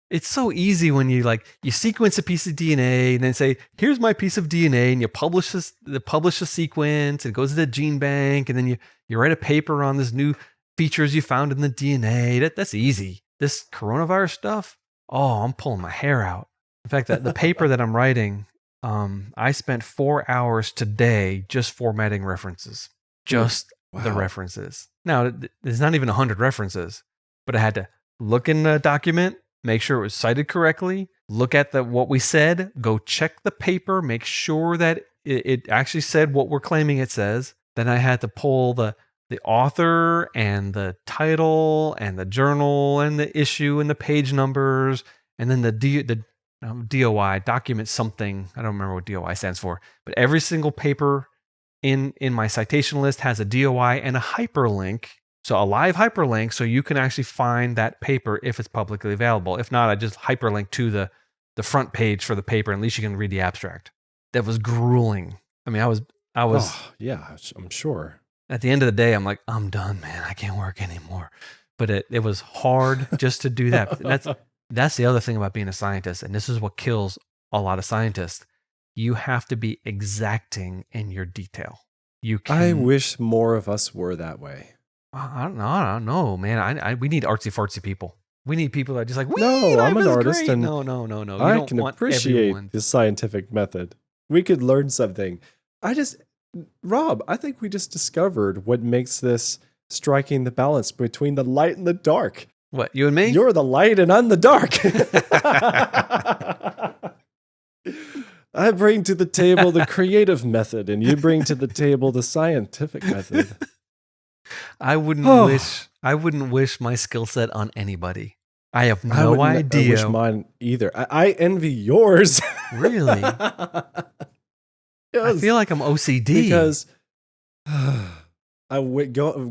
Speaker 2: It's so easy when you sequence a piece of DNA and then say, here's my piece of DNA, and you publish the sequence, and it goes to the gene bank, and then you write a paper on this new features you found in the DNA. That's easy. This coronavirus stuff, oh, I'm pulling my hair out. In fact, the paper that I'm writing, I spent 4 hours today just formatting references. Just the references. Now, there's not even 100 references, but I had to look in the document, make sure it was cited correctly, look at what we said, go check the paper, make sure that it actually said what we're claiming it says. Then I had to pull the author and the title and the journal and the issue and the page numbers, and then the DOI, document something. I don't remember what DOI stands for, but every single paper in my citation list has a DOI and a hyperlink. So a live hyperlink, so you can actually find that paper if it's publicly available. If not, I just hyperlink to the front page for the paper, and at least you can read the abstract. That was grueling. I mean, I was.
Speaker 1: Oh, yeah, I'm sure.
Speaker 2: At the end of the day, I'm like, I'm done, man. I can't work anymore. But it was hard just to do that. That's the other thing about being a scientist, and this is what kills a lot of scientists. You have to be exacting in your detail.
Speaker 1: I wish more of us were that way.
Speaker 2: I don't know, man. We need artsy fartsy people. We need people that are just like,
Speaker 1: no, I'm an artist,
Speaker 2: great.
Speaker 1: and
Speaker 2: no.
Speaker 1: I can appreciate the scientific method. We could learn something. Rob, I think we just discovered what makes this striking the balance between the light and the dark.
Speaker 2: What, you and me?
Speaker 1: You're the light and I'm the dark. I bring to the table the creative method, and you bring to the table the scientific method.
Speaker 2: I wouldn't wish my skill set on anybody. I have no idea.
Speaker 1: I wish mine either. I envy yours.
Speaker 2: Really?
Speaker 1: Yes.
Speaker 2: I feel like I'm OCD
Speaker 1: because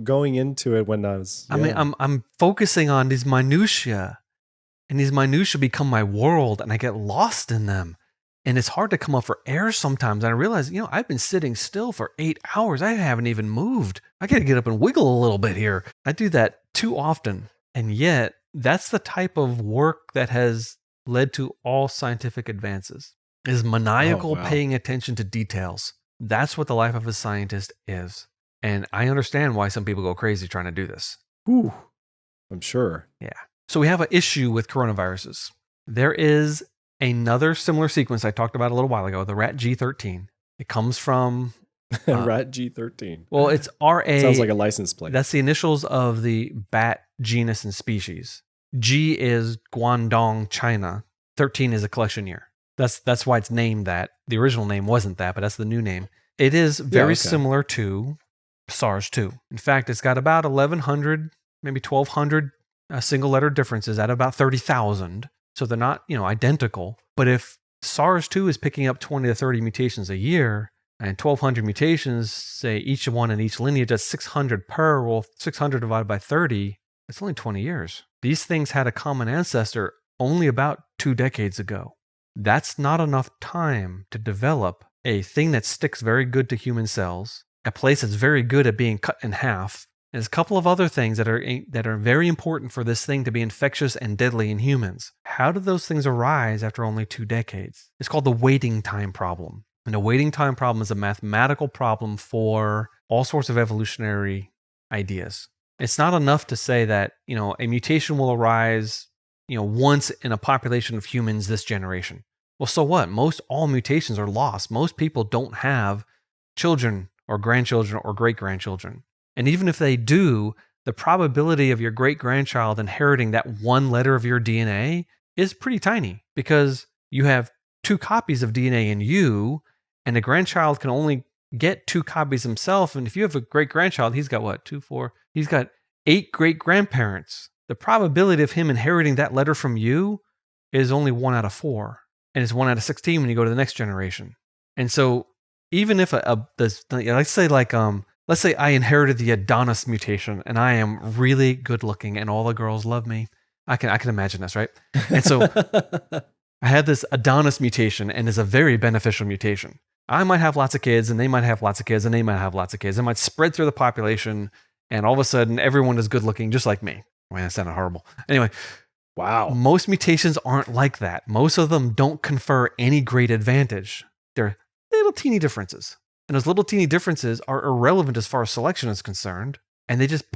Speaker 1: going into it when I was.
Speaker 2: I mean, I'm focusing on these minutia, and these minutia become my world, and I get lost in them. And it's hard to come up for air sometimes. And I realize, I've been sitting still for 8 hours. I haven't even moved. I got to get up and wiggle a little bit here. I do that too often. And yet That's the type of work that has led to all scientific advances, is maniacal
Speaker 1: wow.
Speaker 2: paying attention to details. That's what the life of a scientist is. And I understand why some people go crazy trying to do this.
Speaker 1: Whew. I'm sure.
Speaker 2: Yeah. So we have an issue with coronaviruses. There is another similar sequence I talked about a little while ago, the rat G13. It comes from
Speaker 1: Rat G13.
Speaker 2: well, it's RA.
Speaker 1: Sounds like a license plate.
Speaker 2: That's the initials of the bat genus and species. G is Guangdong, China. 13 is a collection year. That's why it's named that. The original name wasn't that, but that's the new name. It is very similar to SARS-2. In fact, it's got about 1,100, maybe 1,200 single letter differences out of about 30,000. So they're not, identical. But if SARS-2 is picking up 20 to 30 mutations a year, and 1,200 mutations, say each one in each lineage, that's 600 per. Well, 600 divided by 30, it's only 20 years. These things had a common ancestor only about 2 decades ago. That's not enough time to develop a thing that sticks very good to human cells, a place that's very good at being cut in half. There's a couple of other things that are very important for this thing to be infectious and deadly in humans. How did those things arise after only 2 decades? It's called the waiting time problem. And a waiting time problem is a mathematical problem for all sorts of evolutionary ideas. It's not enough to say that, a mutation will arise, once in a population of humans this generation. Well, so what? All mutations are lost. Most people don't have children or grandchildren or great-grandchildren. And even if they do, the probability of your great-grandchild inheriting that one letter of your DNA is pretty tiny because you have 2 copies of DNA in you, and the grandchild can only get 2 copies himself. And if you have a great-grandchild, he's got what? 2, 4. He's got 8 great-grandparents. The probability of him inheriting that letter from you is only 1 out of 4. And it's 1 out of 16 when you go to the next generation. And so even if let's say I inherited the Adonis mutation and I am really good looking and all the girls love me. I can imagine this, right? And so I had this Adonis mutation and it's a very beneficial mutation. I might have lots of kids and they might have lots of kids and they might have lots of kids. It might spread through the population and all of a sudden everyone is good looking just like me. Man, that sounded horrible. Anyway,
Speaker 1: wow.
Speaker 2: Most mutations aren't like that. Most of them don't confer any great advantage. They're little teeny differences. And those little teeny differences are irrelevant as far as selection is concerned. And they just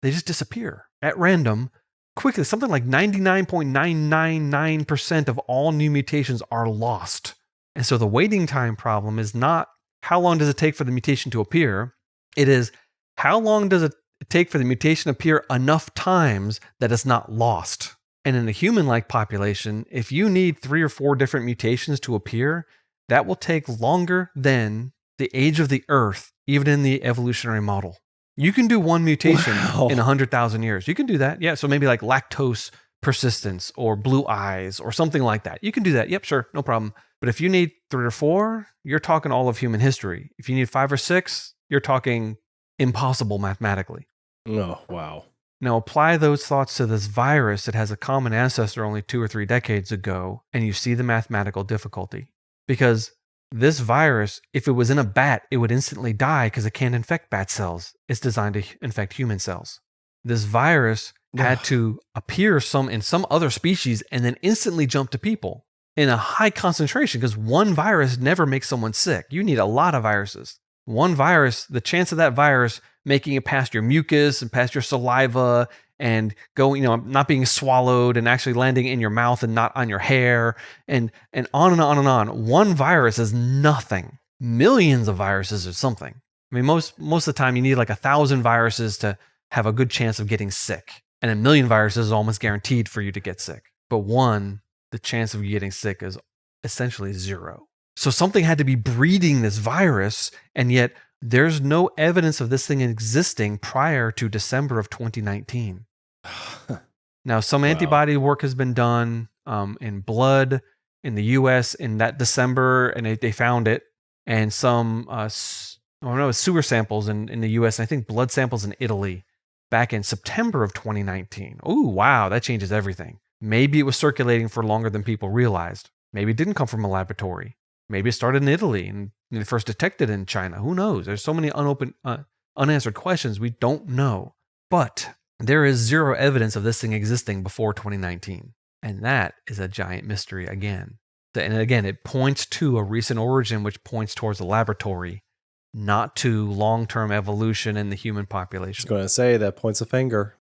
Speaker 2: disappear at random quickly. Something like 99.999% of all new mutations are lost. And so the waiting time problem is not how long does it take for the mutation to appear. It is how long does it take for the mutation to appear enough times that it's not lost. And in a human-like population, if you need 3 or 4 different mutations to appear, that will take longer than the age of the Earth, even in the evolutionary model. You can do 1 mutation in 100,000 years. You can do that. Yeah, so maybe like lactose persistence or blue eyes or something like that. You can do that. Yep, sure, no problem. But if you need 3 or 4, you're talking all of human history. If you need 5 or 6, you're talking impossible mathematically.
Speaker 1: Oh, wow.
Speaker 2: Now apply those thoughts to this virus that has a common ancestor only 2 or 3 decades ago, and you see the mathematical difficulty. Because this virus, if it was in a bat, it would instantly die because it can't infect bat cells. It's designed to infect human cells. This virus had to appear in some other species and then instantly jump to people in a high concentration because one virus never makes someone sick. You need a lot of viruses. One virus, the chance of that virus making it past your mucus and past your saliva and going, not being swallowed and actually landing in your mouth and not on your hair and on and on and on. One virus is nothing. Millions of viruses is something. I mean, most of the time you need like 1,000 viruses to have a good chance of getting sick. And 1,000,000 viruses is almost guaranteed for you to get sick. But one, the chance of you getting sick is essentially 0. So something had to be breeding this virus, and yet there's no evidence of this thing existing prior to December of 2019. Now, some antibody work has been done in blood in the U.S. in that December, and they found it, and some sewer samples in the U.S. and I think blood samples in Italy back in September of 2019. Ooh, wow, that changes everything. Maybe it was circulating for longer than people realized. Maybe it didn't come from a laboratory. Maybe it started in Italy and they first detected in China. Who knows? There's so many unanswered questions we don't know. But There is zero evidence of this thing existing before 2019. And that is a giant mystery again. And again, it points to a recent origin, which points towards a laboratory, not to long-term evolution in the human
Speaker 1: I was
Speaker 2: population.
Speaker 1: going to say that points a finger.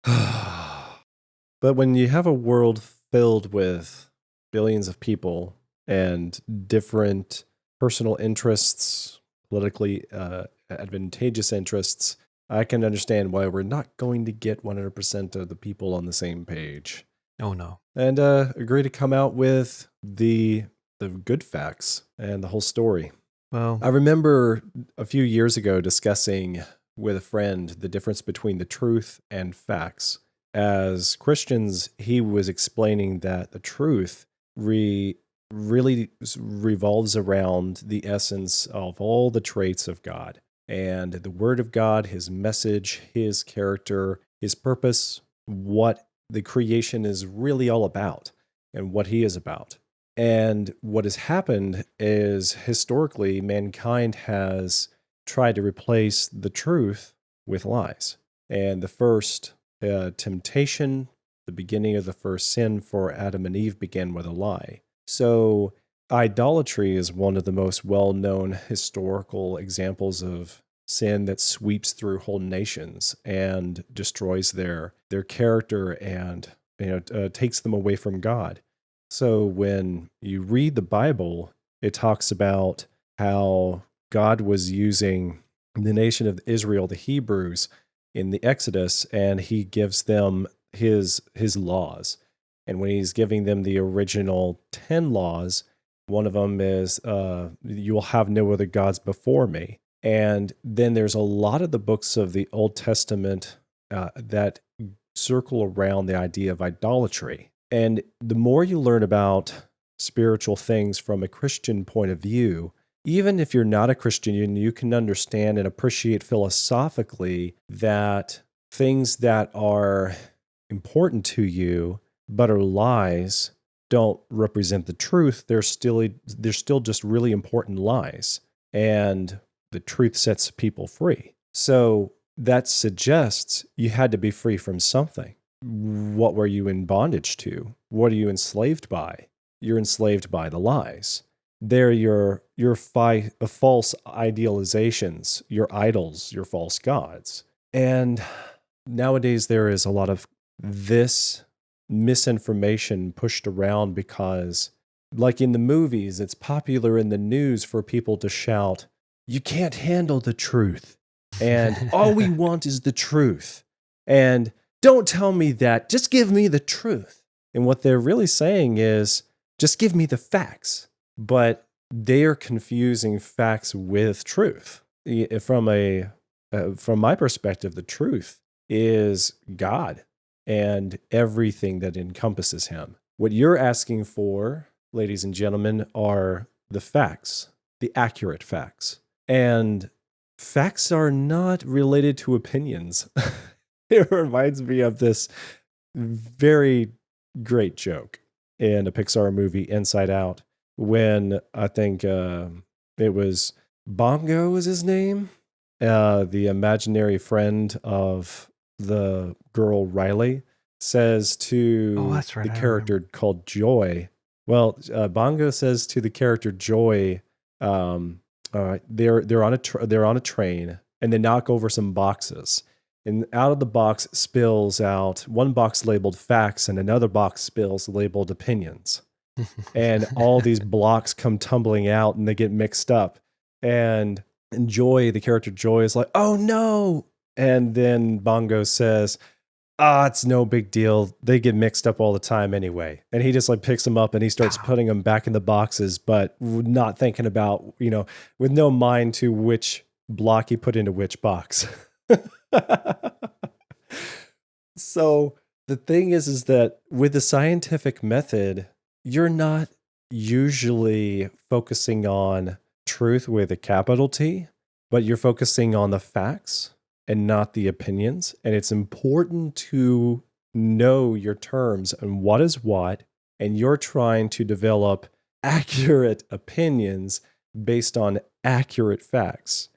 Speaker 1: But when you have a world filled with billions of people and different personal interests, politically advantageous interests, I can understand why we're not going to get 100% of the people on the same page.
Speaker 2: Oh no.
Speaker 1: And agree to come out with the good facts and the whole story.
Speaker 2: Well,
Speaker 1: I remember a few years ago discussing with a friend the difference between the truth and facts. As Christians, he was explaining that the truth really revolves around the essence of all the traits of God and the Word of God, His message, His character, His purpose, what the creation is really all about and what He is about. And what has happened is historically, mankind has tried to replace the truth with lies. And the first temptation, the beginning of the first sin for Adam and Eve began with a lie. So idolatry is one of the most well-known historical examples of sin that sweeps through whole nations and destroys their character and takes them away from God. So when you read the Bible, it talks about how God was using the nation of Israel, the Hebrews, in the Exodus, and he gives them his laws. And when he's giving them the original 10 laws, one of them is, you will have no other gods before me. And then there's a lot of the books of the Old Testament that circle around the idea of idolatry. And the more you learn about spiritual things from a Christian point of view, even if you're not a Christian, you can understand and appreciate philosophically that things that are important to you but are lies don't represent the truth. They're still just really important lies. And the truth sets people free. So that suggests you had to be free from something. What were you in bondage to? What are you enslaved by? You're enslaved by the lies. They're your false idealizations, your idols, your false gods. And nowadays there is a lot of this misinformation pushed around because, like in the movies, it's popular in the news for people to shout, "You can't handle the truth." And all we want is the truth. And don't tell me that, just give me the truth. And what they're really saying is, just give me the facts. But they are confusing facts with truth. From my perspective, the truth is God and everything that encompasses him. What you're asking for, ladies and gentlemen, are the facts, the accurate facts. And facts are not related to opinions. It reminds me of this very great joke in a Pixar movie, Inside Out, when I think it was Bongo was his name, the imaginary friend of the girl Riley, says to
Speaker 2: that's right,
Speaker 1: the
Speaker 2: I
Speaker 1: character
Speaker 2: remember.
Speaker 1: called Joy. Well, Bongo says to the character Joy, they're on a train and they knock over some boxes. And out of the box spills out one box labeled facts and another box spills labeled opinions. And all these blocks come tumbling out and they get mixed up. And Joy, the character Joy, is like, "Oh no." And then Bongo says, "It's no big deal. They get mixed up all the time anyway." And he just like picks them up and he starts putting them back in the boxes, but not thinking about, with no mind to which block he put into which box. So the thing is that with the scientific method, you're not usually focusing on truth with a capital T, but you're focusing on the facts and not the opinions. And it's important to know your terms and what is what, and you're trying to develop accurate opinions based on accurate facts.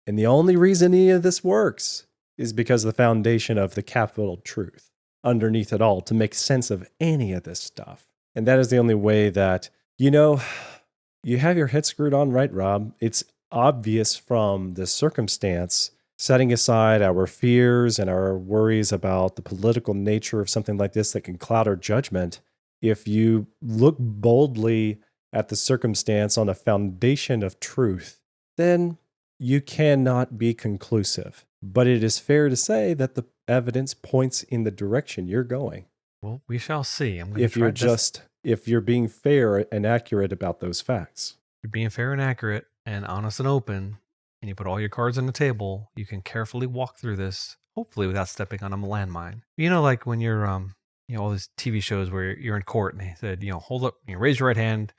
Speaker 1: And the only reason any of this works is because the foundation of the capital truth underneath it all to make sense of any of this stuff. And that is the only way that, you have your head screwed on right, Rob. It's obvious from the circumstance, setting aside our fears and our worries about the political nature of something like this that can cloud our judgment. If you look boldly at the circumstance on a foundation of truth, then you cannot be conclusive. But it is fair to say that the evidence points in the direction you're going.
Speaker 2: Well, we shall see.
Speaker 1: If you're being fair and accurate about those facts.
Speaker 2: You're being fair and accurate and honest and open, and you put all your cards on the table, you can carefully walk through this, hopefully without stepping on a landmine. Like when you're, all these TV shows where you're in court and they said, hold up, raise your right hand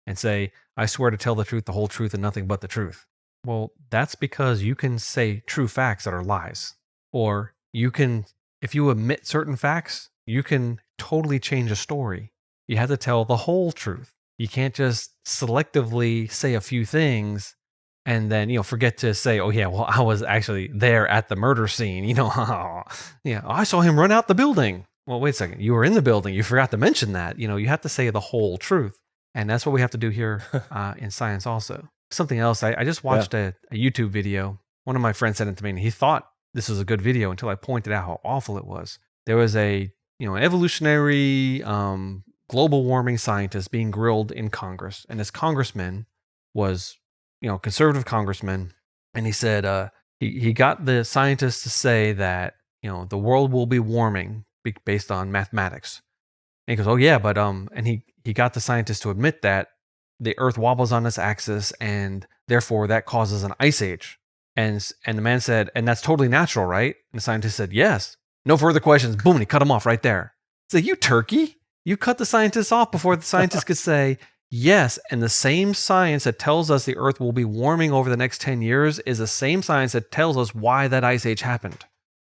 Speaker 2: and say, I swear to tell the truth, the whole truth, and nothing but the truth. Well, that's because you can say true facts that are lies. Or you can, if you omit certain facts, you can totally change a story. You have to tell the whole truth. You can't just selectively say a few things and then, forget to say, oh yeah, well, I was actually there at the murder scene. I saw him run out the building. Well, wait a second. You were in the building. You forgot to mention that. You have to say the whole truth. And that's what we have to do here in science also. Something else, I just watched a YouTube video. One of my friends sent it to me and he thought this was a good video until I pointed out how awful it was. There was an evolutionary global warming scientist being grilled in Congress. And this congressman was, conservative congressman. And he said he got the scientists to say that, the world will be warming based on mathematics. And he goes, oh yeah, but and he got the scientists to admit that the Earth wobbles on its axis, and therefore that causes an ice age. And the man said, and that's totally natural, right? And the scientist said, yes. No further questions. Boom, and he cut him off right there. So you turkey, you cut the scientists off before the scientists could say, yes. And the same science that tells us the Earth will be warming over the next 10 years is the same science that tells us why that ice age happened.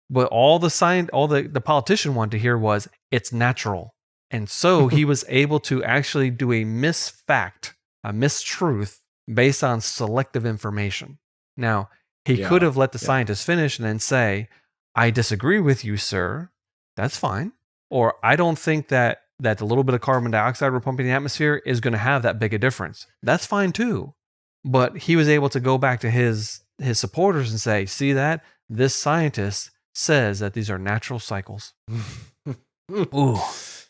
Speaker 2: But all the politician wanted to hear was, it's natural. And so he was able to actually do a misfact, a mistruth based on selective information. Now, he could have let the scientist finish and then say, I disagree with you, sir. That's fine. Or I don't think that the little bit of carbon dioxide we're pumping in the atmosphere is going to have that big a difference. That's fine too. But he was able to go back to his supporters and say, see that? This scientist says that these are natural cycles. Ooh.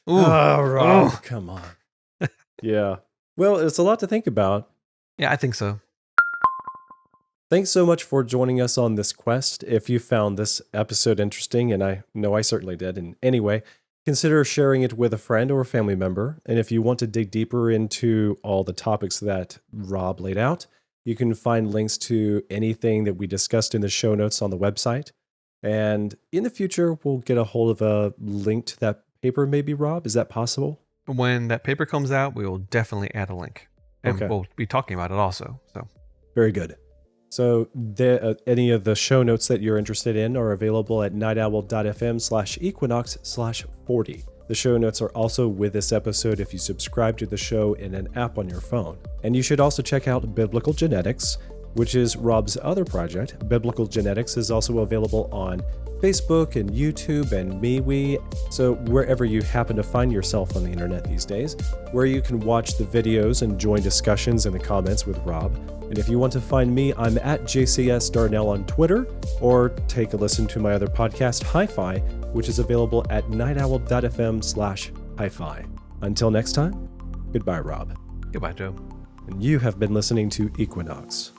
Speaker 1: Oh, Rob, come on. Yeah. Well, it's a lot to think about.
Speaker 2: Yeah, I think so.
Speaker 1: Thanks so much for joining us on this quest. If you found this episode interesting, and I know I certainly did, in any way, consider sharing it with a friend or a family member. And if you want to dig deeper into all the topics that Rob laid out, you can find links to anything that we discussed in the show notes on the website. And in the future, we'll get a hold of a link to that paper, maybe, Rob? Is that possible?
Speaker 2: When that paper comes out, we will definitely add a link. And we'll be talking about it also. So
Speaker 1: very good. So any of the show notes that you're interested in are available at nightowl.fm/equinox/40. The show notes are also with this episode if you subscribe to the show in an app on your phone. And you should also check out Biblical Genetics, which is Rob's other project. Biblical Genetics is also available on Facebook and YouTube and MeWe, so wherever you happen to find yourself on the internet these days, where you can watch the videos and join discussions in the comments with Rob. And if you want to find me, I'm at JCS Darnell on Twitter, or take a listen to my other podcast, Hi-Fi, which is available at nightowl.fm/hi-fi. Until next time, goodbye, Rob.
Speaker 2: Goodbye, Joe.
Speaker 1: And you have been listening to Equinox.